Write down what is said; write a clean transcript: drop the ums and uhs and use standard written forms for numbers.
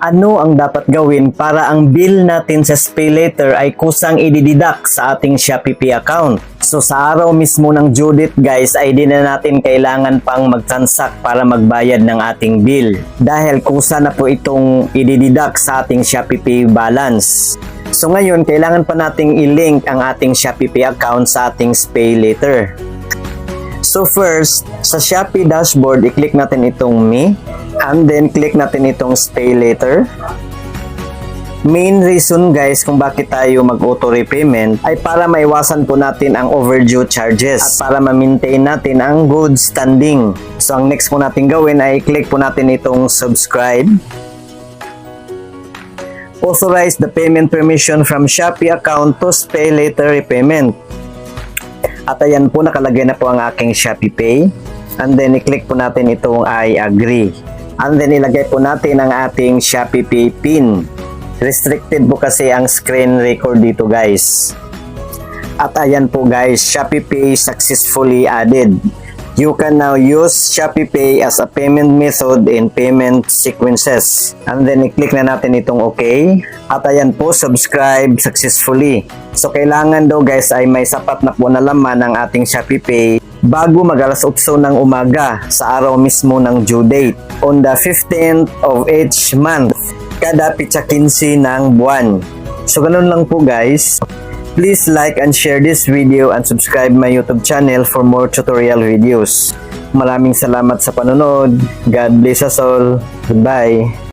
Ano ang dapat gawin para ang bill natin sa SpayLater ay kusang i-deduct sa ating Shopee Pay account? So sa araw mismo ng due date guys ay di na natin kailangan pang mag-transact para magbayad ng ating bill dahil kusa na po itong i-deduct sa ating Shopee Pay balance. So ngayon kailangan pa nating i-link ang ating Shopee Pay account sa ating SpayLater. So first, sa Shopee dashboard, i-click natin itong Me, and then click natin itong SpayLater. Main reason guys kung bakit tayo mag-auto repayment ay para maiwasan po natin ang overdue charges at para ma-maintain natin ang good standing. So ang next po natin gawin ay i-click po natin itong subscribe. Authorize the payment permission from Shopee account to SpayLater repayment. At ayan po, nakalagay na po ang aking Shopee Pay. And then, i-click po natin itong I agree. And then, ilagay po natin ang ating Shopee Pay PIN. Restricted po kasi ang screen record dito guys. At ayan po guys, Shopee Pay successfully added. You can now use Shopee Pay as a payment method in payment sequences. And then, i-click na natin itong OK. At ayan po, subscribe successfully. So, kailangan daw guys ay may sapat na po na laman ang ating Shopee Pay bago mag-alas 8 ng umaga sa araw mismo ng due date on the 15th of each month, kada pitsa 15 ng buwan. So, ganun lang po guys. Please like and share this video and subscribe my YouTube channel for more tutorial videos. Maraming salamat sa panonood. God bless us all. Goodbye.